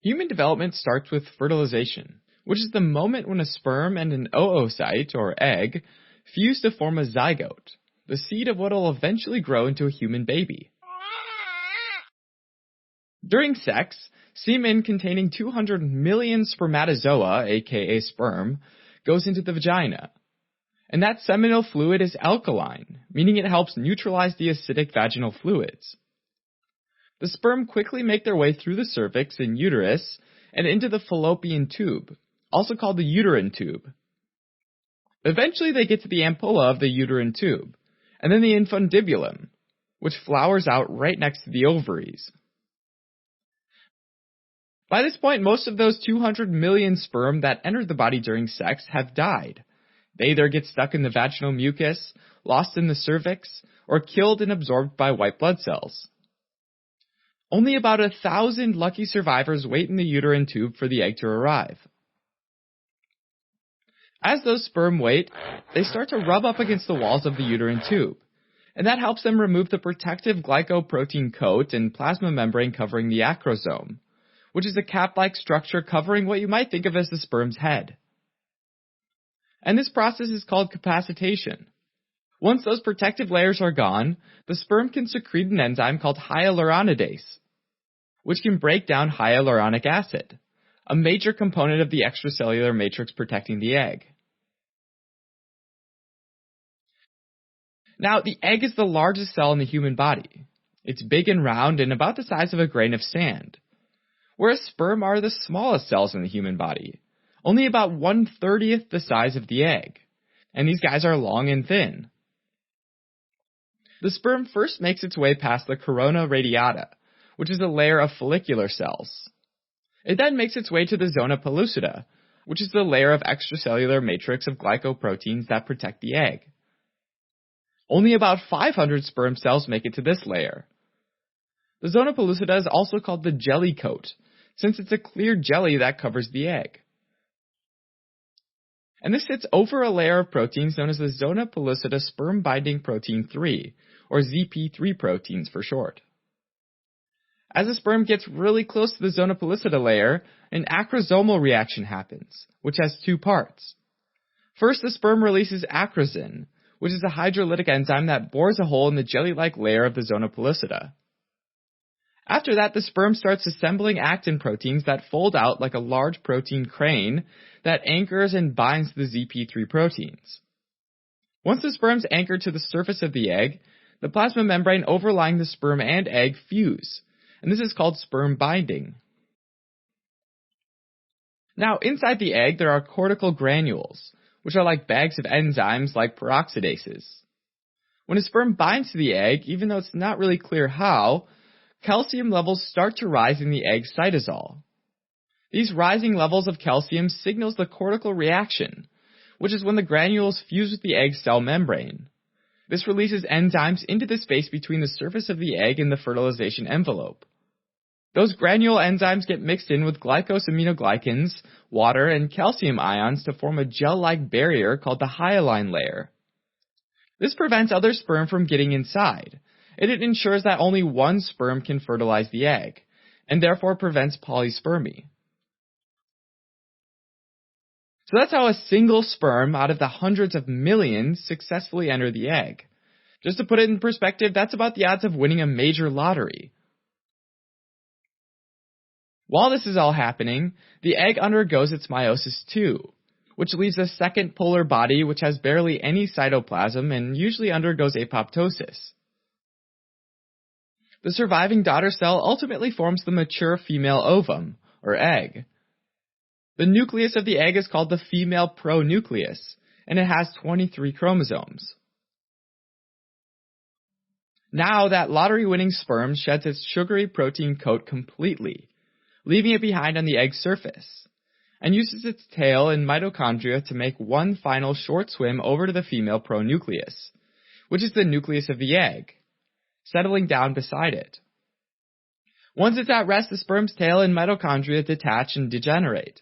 Human development starts with fertilization, which is the moment when a sperm and an oocyte, or egg, fuse to form a zygote, the seed of what will eventually grow into a human baby. During sex, semen containing 200 million spermatozoa, aka sperm, goes into the vagina. And that seminal fluid is alkaline, meaning it helps neutralize the acidic vaginal fluids. The sperm quickly make their way through the cervix and uterus and into the fallopian tube, also called the uterine tube. Eventually they get to the ampulla of the uterine tube, and then the infundibulum, which flowers out right next to the ovaries. By this point, most of those 200 million sperm that entered the body during sex have died. They either get stuck in the vaginal mucus, lost in the cervix, or killed and absorbed by white blood cells. Only about 1,000 lucky survivors wait in the uterine tube for the egg to arrive. As those sperm wait, they start to rub up against the walls of the uterine tube, and that helps them remove the protective glycoprotein coat and plasma membrane covering the acrosome, which is a cap-like structure covering what you might think of as the sperm's head. And this process is called capacitation. Once those protective layers are gone, the sperm can secrete an enzyme called hyaluronidase, which can break down hyaluronic acid, a major component of the extracellular matrix protecting the egg. Now, the egg is the largest cell in the human body. It's big and round and about the size of a grain of sand, whereas sperm are the smallest cells in the human body, only about 1/30th the size of the egg, and these guys are long and thin. The sperm first makes its way past the corona radiata, which is a layer of follicular cells. It then makes its way to the zona pellucida, which is the layer of extracellular matrix of glycoproteins that protect the egg. Only about 500 sperm cells make it to this layer. The zona pellucida is also called the jelly coat, since it's a clear jelly that covers the egg. And this sits over a layer of proteins known as the zona pellucida sperm binding protein 3, or ZP3 proteins for short. As the sperm gets really close to the zona pellucida layer, an acrosomal reaction happens, which has two parts. First, the sperm releases acrosin, which is a hydrolytic enzyme that bores a hole in the jelly-like layer of the zona pellucida. After that, the sperm starts assembling actin proteins that fold out like a large protein crane that anchors and binds the ZP3 proteins. Once the sperm's anchored to the surface of the egg, the plasma membrane overlying the sperm and egg fuse, and this is called sperm binding. Now, inside the egg, there are cortical granules, which are like bags of enzymes like peroxidases. When a sperm binds to the egg, even though it's not really clear how, calcium levels start to rise in the egg cytosol. These rising levels of calcium signals the cortical reaction, which is when the granules fuse with the egg cell membrane. This releases enzymes into the space between the surface of the egg and the fertilization envelope. Those granule enzymes get mixed in with glycosaminoglycans, water, and calcium ions to form a gel-like barrier called the hyaline layer. This prevents other sperm from getting inside, and it ensures that only one sperm can fertilize the egg, and therefore prevents polyspermy. So that's how a single sperm out of the hundreds of millions successfully enter the egg. Just to put it in perspective, that's about the odds of winning a major lottery. While this is all happening, the egg undergoes its meiosis too, which leaves a second polar body which has barely any cytoplasm and usually undergoes apoptosis. The surviving daughter cell ultimately forms the mature female ovum, or egg. The nucleus of the egg is called the female pronucleus, and it has 23 chromosomes. Now that lottery-winning sperm sheds its sugary protein coat completely, leaving it behind on the egg's surface, and uses its tail and mitochondria to make one final short swim over to the female pronucleus, which is the nucleus of the egg, settling down beside it. Once it's at rest, the sperm's tail and mitochondria detach and degenerate,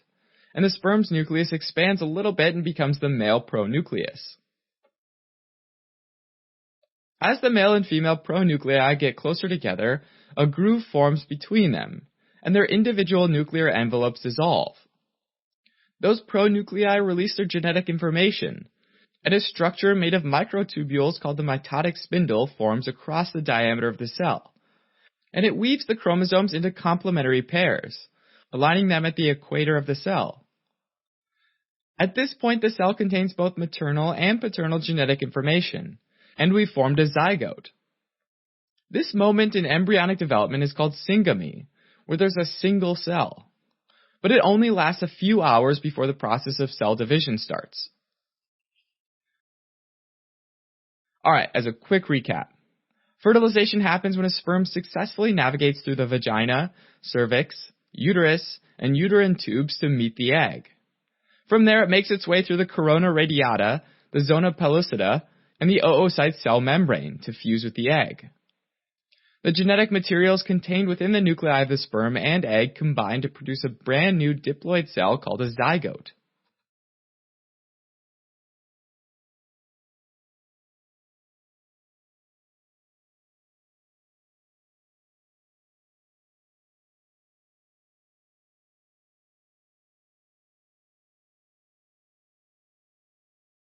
and the sperm's nucleus expands a little bit and becomes the male pronucleus. As the male and female pronuclei get closer together, a groove forms between them, and their individual nuclear envelopes dissolve. Those pronuclei release their genetic information, and a structure made of microtubules called the mitotic spindle forms across the diameter of the cell, and it weaves the chromosomes into complementary pairs, aligning them at the equator of the cell. At this point, the cell contains both maternal and paternal genetic information, and we've formed a zygote. This moment in embryonic development is called syngamy, where there's a single cell, but it only lasts a few hours before the process of cell division starts. Alright, as a quick recap, fertilization happens when a sperm successfully navigates through the vagina, cervix, uterus, and uterine tubes to meet the egg. From there, it makes its way through the corona radiata, the zona pellucida, and the oocyte cell membrane to fuse with the egg. The genetic materials contained within the nuclei of the sperm and egg combine to produce a brand new diploid cell called a zygote.